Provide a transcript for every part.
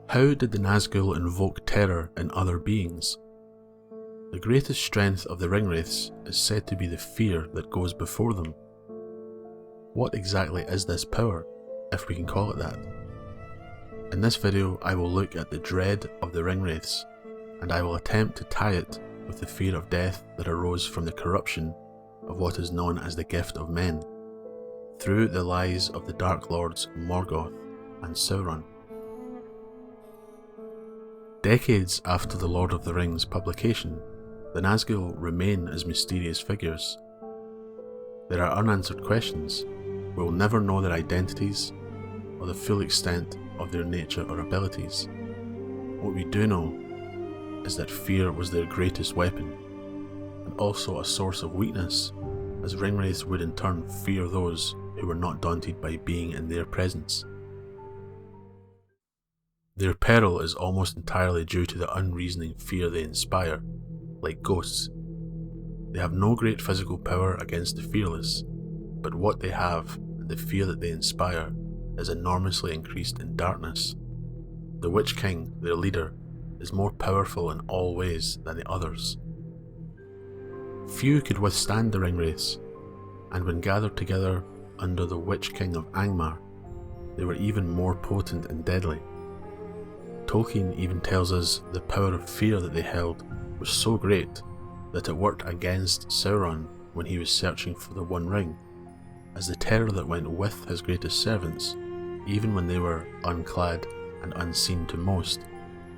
How did the Nazgul invoke terror in other beings? The greatest strength of the Ringwraiths is said to be the fear that goes before them. What exactly is this power, if we can call it that? In this video I will look at the dread of the Ringwraiths, and I will attempt to tie it with the fear of death that arose from the corruption of what is known as the Gift of Men, through the lies of the Dark Lords Morgoth and Sauron. Decades after the Lord of the Rings publication, the Nazgul remain as mysterious figures. There are unanswered questions. We will never know their identities or the full extent of their nature or abilities. What we do know is that fear was their greatest weapon, and also a source of weakness, as Ringwraiths would in turn fear those who were not daunted by being in their presence. Their peril is almost entirely due to the unreasoning fear they inspire, like ghosts. They have no great physical power against the fearless, but what they have, and the fear that they inspire, is enormously increased in darkness. The Witch King, their leader, is more powerful in all ways than the others. Few could withstand the Ringwraiths, and when gathered together under the Witch King of Angmar, they were even more potent and deadly. Tolkien even tells us the power of fear that they held was so great that it worked against Sauron when he was searching for the One Ring, as the terror that went with his greatest servants, even when they were unclad and unseen to most,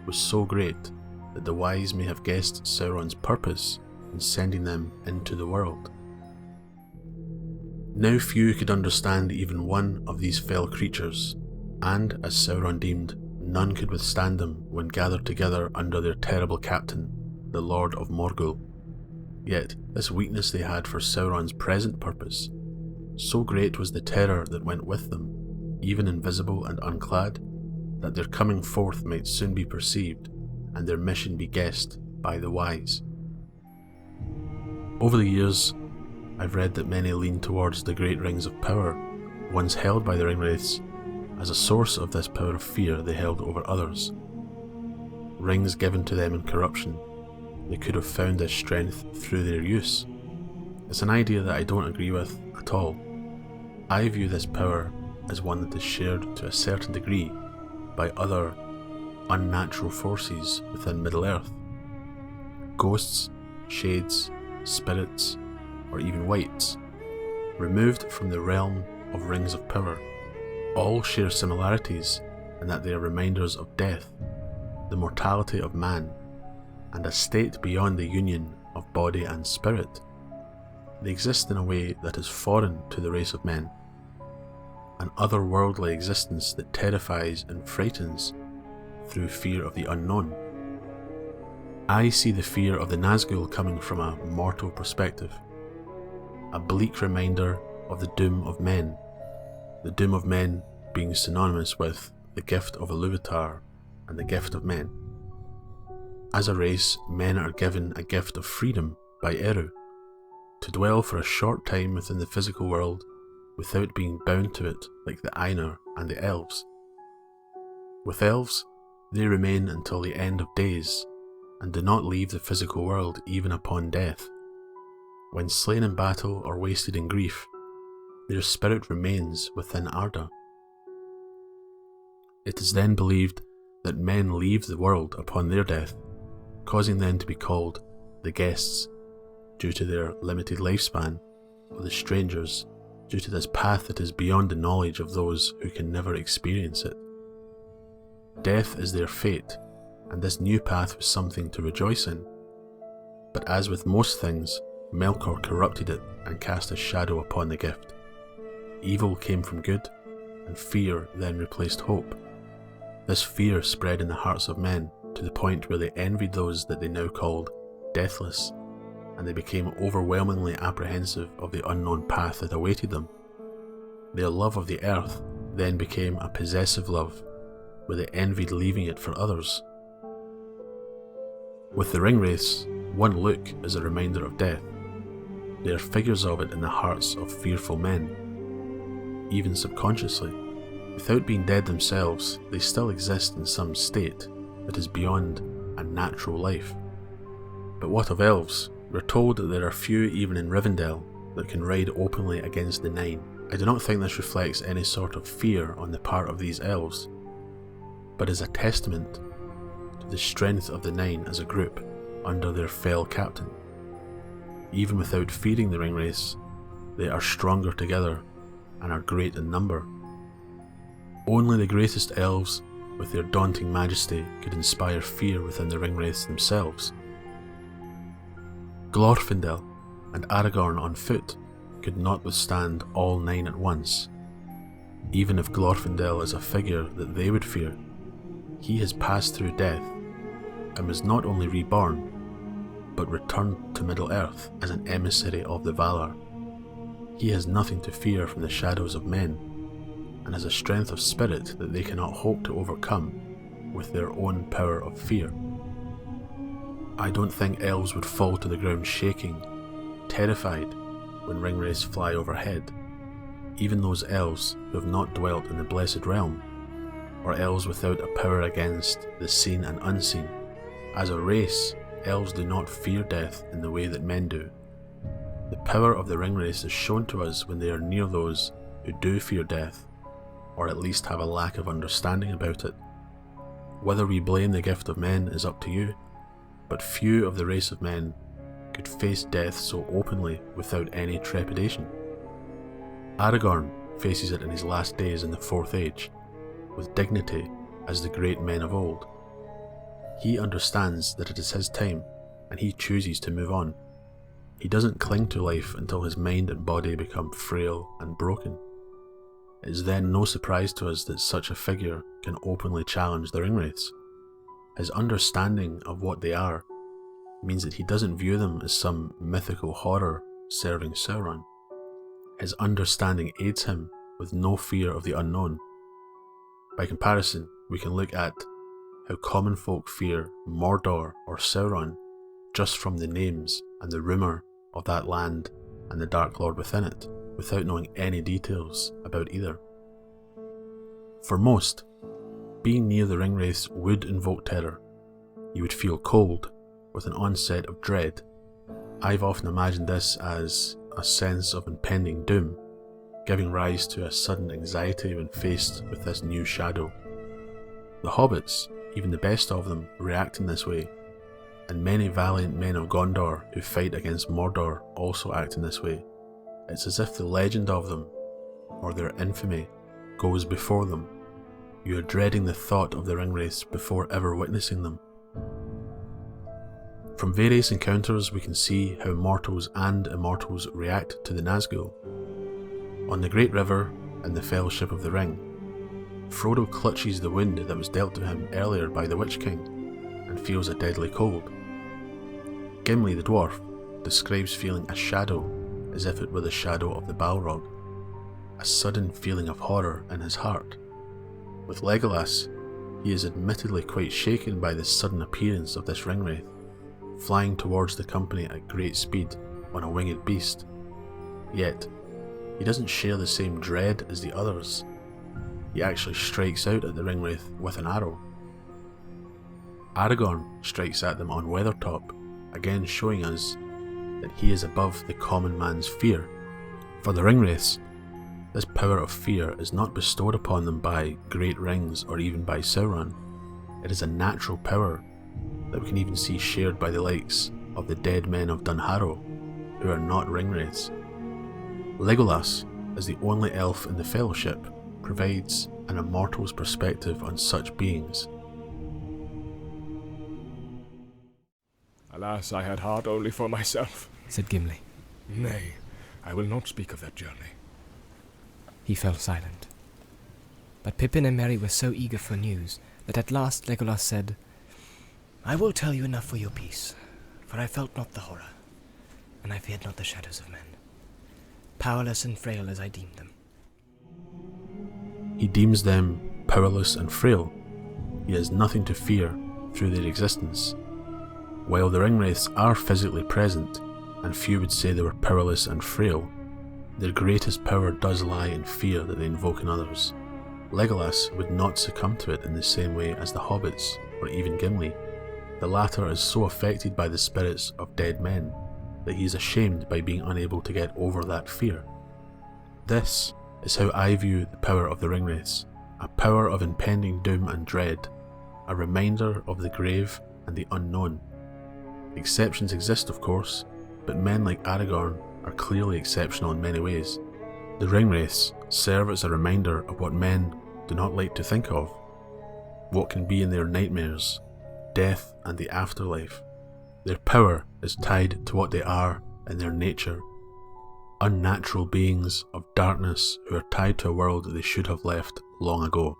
was so great that the wise may have guessed Sauron's purpose in sending them into the world. Now few could understand even one of these fell creatures, and, as Sauron deemed, none could withstand them when gathered together under their terrible captain, the Lord of Morgul. Yet this weakness they had for Sauron's present purpose, so great was the terror that went with them, even invisible and unclad, that their coming forth might soon be perceived, and their mission be guessed by the wise. Over the years, I've read that many lean towards the great rings of power, once held by the Ringwraiths, as a source of this power of fear they held over others. Rings given to them in corruption, they could have found this strength through their use. It's an idea that I don't agree with at all. I view this power as one that is shared to a certain degree by other unnatural forces within Middle-earth. Ghosts, shades, spirits, or even wights, removed from the realm of rings of power, all share similarities in that they are reminders of death, the mortality of man, and a state beyond the union of body and spirit. They exist in a way that is foreign to the race of men, an otherworldly existence that terrifies and frightens through fear of the unknown. I see the fear of the Nazgul coming from a mortal perspective, a bleak reminder of the doom of men, the doom of men being synonymous with the gift of Iluvatar and the gift of men. As a race, men are given a gift of freedom by Eru, to dwell for a short time within the physical world without being bound to it like the Ainur and the Elves. With Elves, they remain until the end of days, and do not leave the physical world even upon death. When slain in battle or wasted in grief, their spirit remains within Arda. It is then believed that men leave the world upon their death, causing them to be called the guests due to their limited lifespan, or the strangers due to this path that is beyond the knowledge of those who can never experience it. Death is their fate, and this new path was something to rejoice in. But as with most things, Melkor corrupted it and cast a shadow upon the gift. Evil came from good, and fear then replaced hope. This fear spread in the hearts of men to the point where they envied those that they now called deathless, and they became overwhelmingly apprehensive of the unknown path that awaited them. Their love of the earth then became a possessive love, where they envied leaving it for others. With the Ringwraiths, one look is a reminder of death. They are figures of it in the hearts of fearful men. Even subconsciously, Without being dead themselves, they still exist in some state that is beyond a natural life. But what of elves? We're told that there are few even in Rivendell that can ride openly against the Nine. I do not think this reflects any sort of fear on the part of these elves, but is a testament to the strength of the Nine as a group under their fell captain. Even without feeding the Ringwraiths, they are stronger together and are great in number. Only the greatest elves, with their daunting majesty, could inspire fear within the Ringwraiths themselves. Glorfindel and Aragorn on foot could not withstand all 9 at once. Even if Glorfindel is a figure that they would fear, he has passed through death and was not only reborn, but returned to Middle-earth as an emissary of the Valar. He has nothing to fear from the shadows of men, and has a strength of spirit that they cannot hope to overcome with their own power of fear. I don't think elves would fall to the ground shaking, terrified, when Ringwraiths fly overhead. Even those elves who have not dwelt in the Blessed Realm, or elves without a power against the seen and unseen. As a race, elves do not fear death in the way that men do. The power of the Ringwraiths is shown to us when they are near those who do fear death, or at least have a lack of understanding about it. Whether we blame the gift of men is up to you, but few of the race of men could face death so openly without any trepidation. Aragorn faces it in his last days in the Fourth Age, with dignity as the great men of old. He understands that it is his time, and he chooses to move on. He doesn't cling to life until his mind and body become frail and broken. It is then no surprise to us that such a figure can openly challenge the Ringwraiths. His understanding of what they are means that he doesn't view them as some mythical horror serving Sauron. His understanding aids him with no fear of the unknown. By comparison, we can look at how common folk fear Mordor or Sauron just from the names and the rumour of that land and the Dark Lord within it, without knowing any details about either. For most, being near the Ringwraiths would invoke terror. You would feel cold, with an onset of dread. I've often imagined this as a sense of impending doom, giving rise to a sudden anxiety when faced with this new shadow. The hobbits, even the best of them, react in this way, and many valiant men of Gondor who fight against Mordor also act in this way. It's as if the legend of them, or their infamy, goes before them. You are dreading the thought of the Ringwraiths before ever witnessing them. From various encounters we can see how mortals and immortals react to the Nazgul. On the Great River and the Fellowship of the Ring, Frodo clutches the wound that was dealt to him earlier by the Witch King and feels a deadly cold. Gimli the dwarf describes feeling a shadow as if it were the shadow of the Balrog, a sudden feeling of horror in his heart. With Legolas, he is admittedly quite shaken by the sudden appearance of this Ringwraith, flying towards the company at great speed on a winged beast. Yet, he doesn't share the same dread as the others. He actually strikes out at the Ringwraith with an arrow. Aragorn strikes at them on Weathertop, again showing us that he is above the common man's fear. For the Ringwraiths, this power of fear is not bestowed upon them by great rings or even by Sauron. It is a natural power that we can even see shared by the likes of the dead men of Dunharrow, who are not Ringwraiths. Legolas, as the only elf in the Fellowship, provides an immortal's perspective on such beings. Alas, I had heart only for myself, said Gimli. Nay, I will not speak of that journey. He fell silent. But Pippin and Merry were so eager for news that at last Legolas said, I will tell you enough for your peace, for I felt not the horror, and I feared not the shadows of men, powerless and frail as I deemed them. He deems them powerless and frail. He has nothing to fear through their existence. While the Ringwraiths are physically present, and few would say they were powerless and frail, their greatest power does lie in fear that they invoke in others. Legolas would not succumb to it in the same way as the hobbits, or even Gimli. The latter is so affected by the spirits of dead men that he is ashamed by being unable to get over that fear. This is how I view the power of the Ringwraiths, a power of impending doom and dread, a reminder of the grave and the unknown. Exceptions exist, of course, but men like Aragorn are clearly exceptional in many ways. The Ringwraiths serve as a reminder of what men do not like to think of, what can be in their nightmares, death and the afterlife. Their power is tied to what they are in their nature. Unnatural beings of darkness who are tied to a world they should have left long ago.